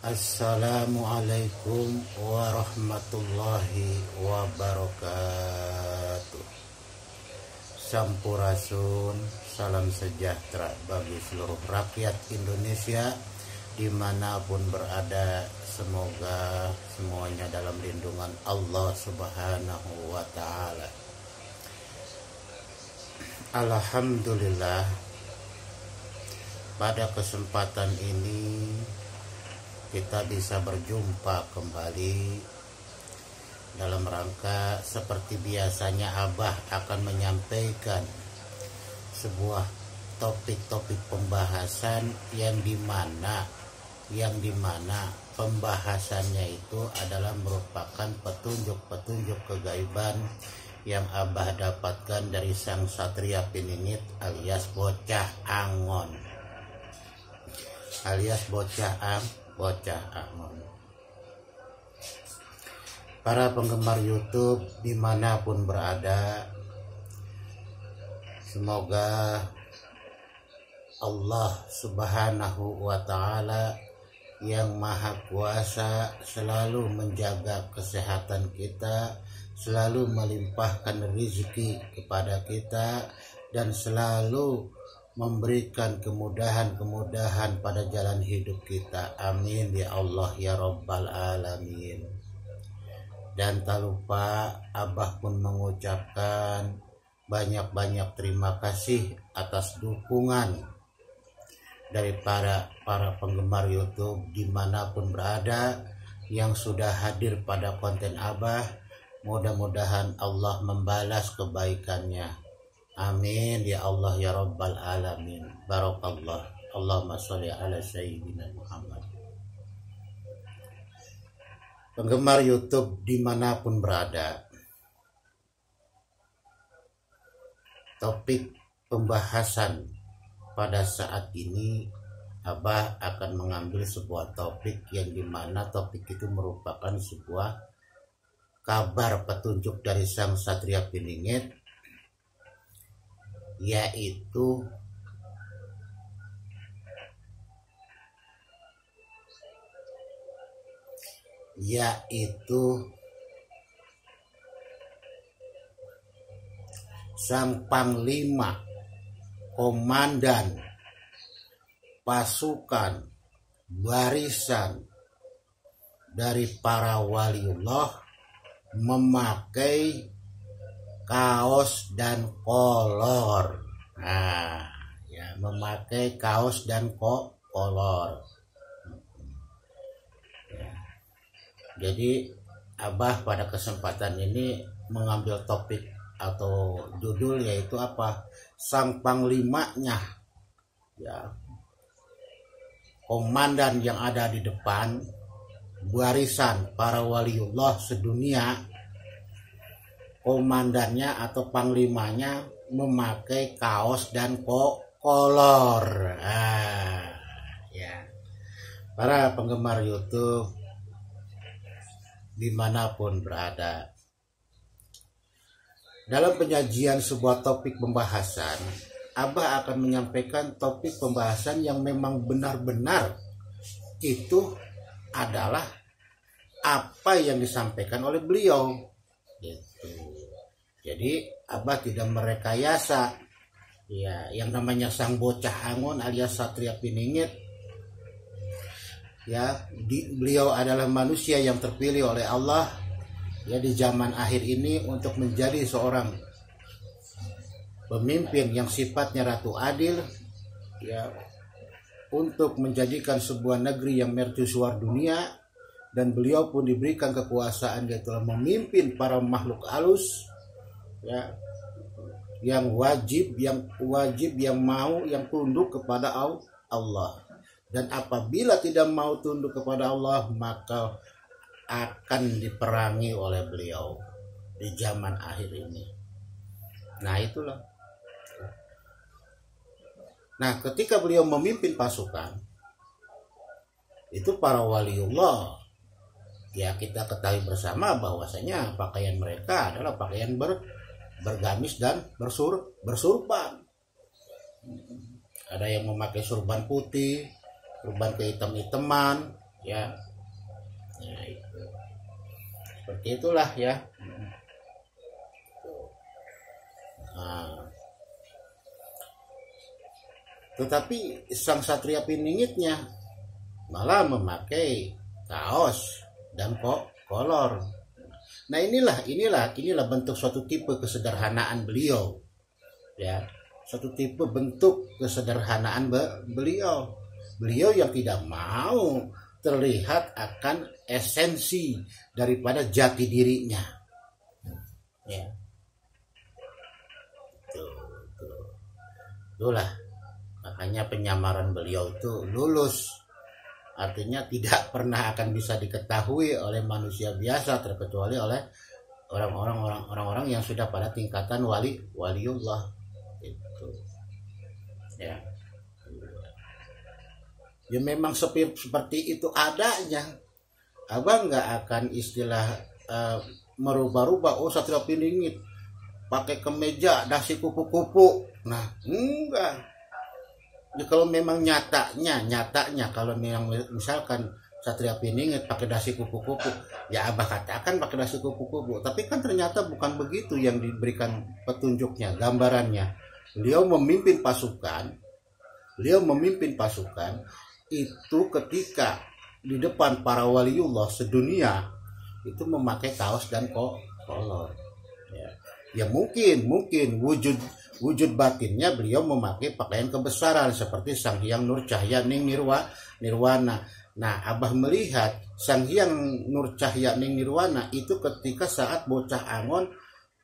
Assalamualaikum warahmatullahi wabarakatuh. Sampurasun, salam sejahtera bagi seluruh rakyat Indonesia dimanapun berada. Semoga semuanya dalam lindungan Allah Subhanahu wa Ta'ala. Alhamdulillah, pada kesempatan ini kita bisa berjumpa kembali dalam rangka seperti biasanya Abah akan menyampaikan sebuah topik-topik pembahasan yang dimana pembahasannya itu adalah merupakan petunjuk-petunjuk kegaiban yang Abah dapatkan dari sang satria piningit alias bocah angon, bocah angon. Para penggemar YouTube dimanapun berada, semoga Allah Subhanahu wa Ta'ala yang Maha Kuasa selalu menjaga kesehatan kita, selalu melimpahkan rezeki kepada kita, dan selalu memberikan kemudahan-kemudahan pada jalan hidup kita. Amin ya Allah ya Rabbal Alamin. Dan tak lupa Abah pun mengucapkan banyak-banyak terima kasih atas dukungan dari para penggemar YouTube dimanapun berada yang sudah hadir pada konten Abah. Mudah-mudahan Allah membalas kebaikannya. Amin ya Allah ya Rabbal Alamin. Barakallah. Allahumma sholli ala sayyidina Muhammad. Penggemar YouTube dimanapun berada, topik pembahasan pada saat ini Abah akan mengambil sebuah topik yang dimana topik itu merupakan sebuah kabar petunjuk dari sang satria piningit, yaitu sang panglima komandan pasukan barisan dari para waliullah memakai kaos dan kolor. Memakai kaos dan kolor. Jadi Abah pada kesempatan ini mengambil topik atau judul yaitu apa? Sang panglimanya, komandan yang ada di depan barisan para waliullah sedunia, komandannya atau panglimanya memakai kaos dan kolor. Para penggemar YouTube dimanapun berada, dalam penyajian sebuah topik pembahasan, Abah akan menyampaikan topik pembahasan yang memang benar-benar itu adalah apa yang disampaikan oleh beliau. Jadi Abah tidak merekayasa. Yang namanya sang bocah angon alias satria piningit, beliau adalah manusia yang terpilih oleh Allah di zaman akhir ini untuk menjadi seorang pemimpin yang sifatnya ratu adil, untuk menjadikan sebuah negeri yang mercusuar dunia. Dan beliau pun diberikan kekuasaan, dia telah memimpin para makhluk halus, yang wajib yang mau yang tunduk kepada Allah. Dan apabila tidak mau tunduk kepada Allah, maka akan diperangi oleh beliau di zaman akhir ini. Nah itulah. Nah ketika beliau memimpin pasukan, itu para waliullah, kita ketahui bersama bahwasanya pakaian mereka adalah pakaian bergamis dan bersurban. Ada yang memakai surban putih, surban kehitam-hitaman, ya. Nah, itu seperti itulah ya. Nah, tetapi sang Satria Piningitnya malah memakai kaos dan kolor. Nah, inilah bentuk suatu tipe kesederhanaan beliau, ya, suatu tipe bentuk kesederhanaan beliau. Beliau yang tidak mau terlihat akan esensi daripada jati dirinya, ya. Itulah makanya penyamaran beliau itu lulus, artinya tidak pernah akan bisa diketahui oleh manusia biasa terkecuali oleh orang-orang yang sudah pada tingkatan waliullah itu, ya. Ya memang seperti itu adanya. Abang nggak akan istilah merubah-rubah. Oh, Satria Piningit pakai kemeja dasi kupu-kupu. Nah, enggak. Ya, kalau memang nyatanya kalau memang misalkan Satria Piningit pakai dasi kupu-kupu, ya Abah katakan pakai dasi kupu-kupu. Tapi kan ternyata bukan begitu yang diberikan petunjuknya, gambarannya. Beliau memimpin pasukan itu ketika di depan para waliullah sedunia itu memakai kaos dan kolor. Ya mungkin wujud batinnya beliau memakai pakaian kebesaran seperti Sang Hyang Nur Cahya Ning Nirwana. Nah, Abah melihat Sang Hyang Nur Cahya Ning Nirwana itu ketika saat bocah Angon,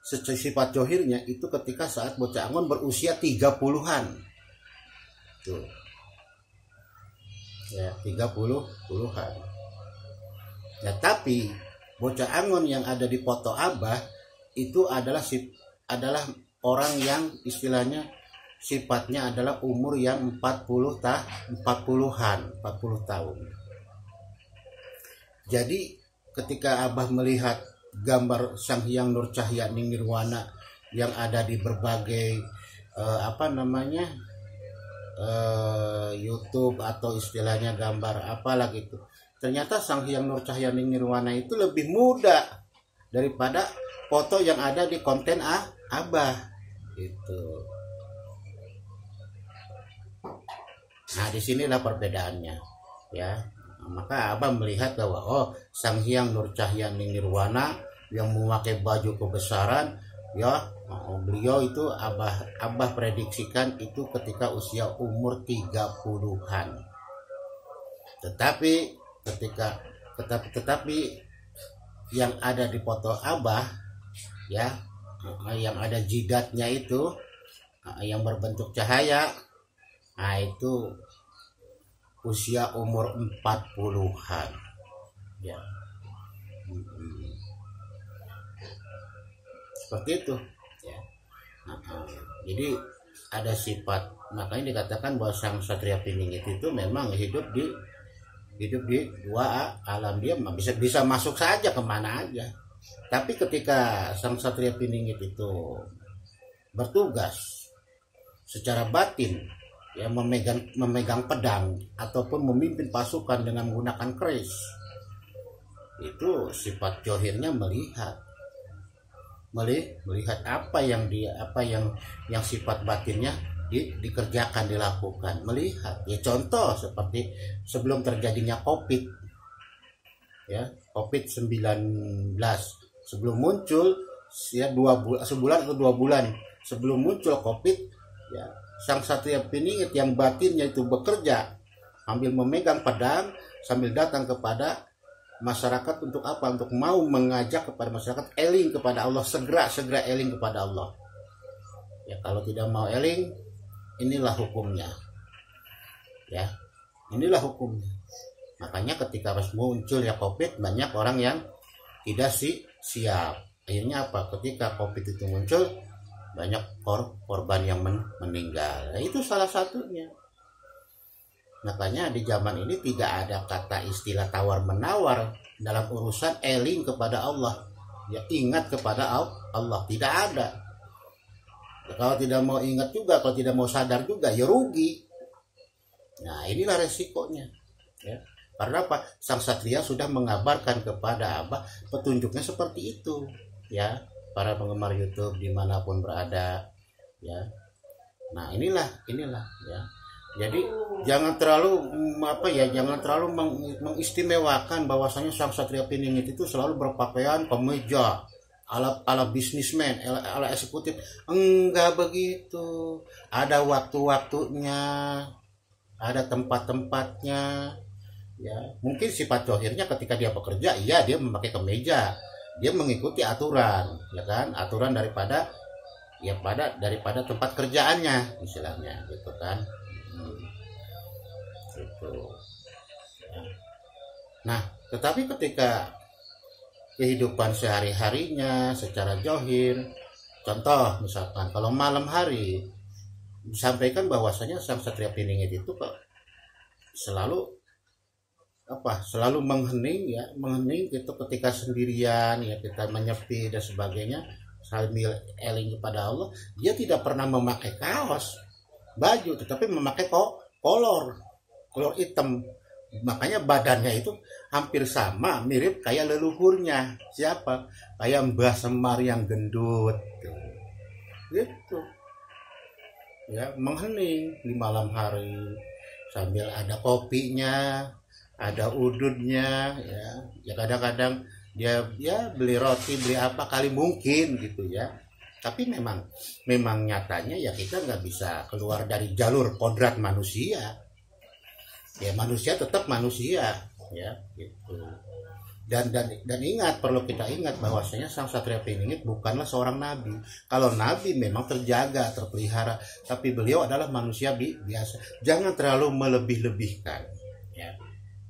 sifat johirnya itu ketika saat bocah Angon berusia 30-an. Tuh. Ya, 30-an. Ya, tapi bocah Angon yang ada di foto Abah itu adalah orang yang istilahnya sifatnya adalah umur yang 40 tahun. Jadi ketika Abah melihat gambar Sang Hyang Nur Cahya Ning Nirwana yang ada di berbagai YouTube atau istilahnya gambar apalah gitu. Ternyata Sang Hyang Nur Cahya Ning Nirwana itu lebih muda daripada foto yang ada di konten Abah itu. Nah, disinilah perbedaannya, ya. Maka Abah melihat bahwa Sang Hyang Nur Cahya Ning Nirwana yang memakai baju kebesaran, ya, beliau itu Abah prediksikan itu ketika usia umur 30-an. Tetapi yang ada di foto Abah, ya, yang ada jidatnya itu yang berbentuk cahaya, nah itu usia umur 40-an, ya. Seperti itu, ya. Jadi ada sifat, makanya dikatakan bahwa Sang Satria Piningit itu memang hidup di dua alam. Dia bisa masuk saja kemana aja. Tapi ketika Sang Satria Piningit itu bertugas secara batin, ya, memegang pedang ataupun memimpin pasukan dengan menggunakan keris, itu sifat johirnya melihat apa yang sifat batinnya dikerjakan, dilakukan, melihat. Ya, contoh seperti sebelum terjadinya COVID, ya, COVID-19, sebelum muncul, ya, sebulan atau 2 bulan sebelum muncul COVID, ya, Sang Satria Piningit yang batinnya itu bekerja sambil memegang pedang, sambil datang kepada masyarakat untuk apa? Untuk mau mengajak kepada masyarakat eling kepada Allah, segera eling kepada Allah. Ya, kalau tidak mau eling, inilah hukumnya. Ya, inilah hukumnya. Makanya ketika pas muncul ya COVID, banyak orang yang tidak siap. Akhirnya apa? Ketika COVID itu muncul, banyak korban yang meninggal. Nah, itu salah satunya. Makanya di zaman ini tidak ada kata istilah tawar-menawar dalam urusan eling kepada Allah. Ya, ingat kepada Allah, tidak ada. Ya, kalau tidak mau ingat juga, kalau tidak mau sadar juga, ya rugi. Nah, inilah resikonya. Ya. Karena apa? Sang Satria sudah mengabarkan kepada Abah petunjuknya seperti itu, ya. Para penggemar YouTube dimanapun berada, ya. Nah inilah ya. Jadi jangan terlalu jangan terlalu mengistimewakan bahwasanya Sang Satria Piningit itu selalu berpakaian kemeja ala bisnismen, ala eksekutif. Enggak begitu. Ada waktu-waktunya, ada tempat-tempatnya. Ya, mungkin sifat zohirnya ketika dia bekerja, iya dia memakai kemeja, dia mengikuti aturan, ya kan, aturan daripada tempat kerjaannya, istilahnya, gitu kan. Gitu. Ya. Nah, tetapi ketika kehidupan sehari-harinya secara zohir, contoh misalkan kalau malam hari disampaikan bahwasanya Sang Satria Piningit itu kok selalu menghening gitu ketika sendirian, ya kita menyepi dan sebagainya sambil eling kepada Allah. Dia tidak pernah memakai kaos baju, tetapi memakai kolor hitam. Makanya badannya itu hampir sama, mirip kayak leluhurnya. Siapa? Kayak Mbah Semar yang gendut gitu. Ya, menghening di malam hari sambil ada kopinya, ada udutnya, ya kadang-kadang dia beli roti, beli apa kali mungkin gitu ya. Tapi memang nyatanya ya kita nggak bisa keluar dari jalur kodrat manusia. Ya manusia tetap manusia, ya gitu. Dan perlu kita ingat bahwasanya Sang Satria Piningit bukanlah seorang nabi. Kalau nabi memang terjaga, terpelihara, tapi beliau adalah manusia biasa. Jangan terlalu melebih-lebihkan, ya.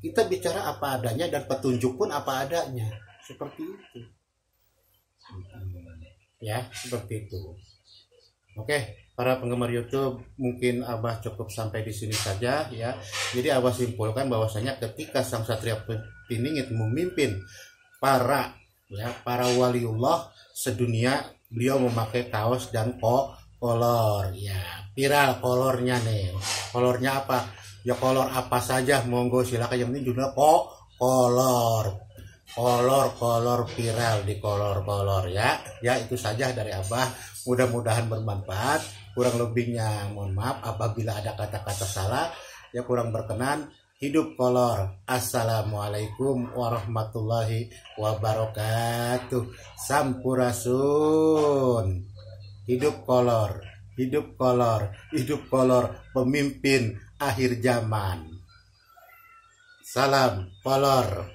Kita bicara apa adanya dan petunjuk pun apa adanya, seperti itu. Ya, seperti itu. Oke, para penggemar YouTube, mungkin Abah cukup sampai di sini saja, ya. Jadi Abah simpulkan bahwasanya ketika Sang Satria Piningit memimpin para waliullah sedunia, beliau memakai kaos dan kolor, ya. Viral kolornya nih. Kolornya apa? Ya kolor apa saja, monggo silakan, yang penting judulnya kolor viral di kolor ya itu saja dari Abah, mudah-mudahan bermanfaat. Kurang lebihnya mohon maaf apabila ada kata-kata salah, ya kurang berkenan. Hidup kolor. Assalamualaikum warahmatullahi wabarakatuh. Sampurasun. Hidup kolor pemimpin akhir zaman. Salam kolor.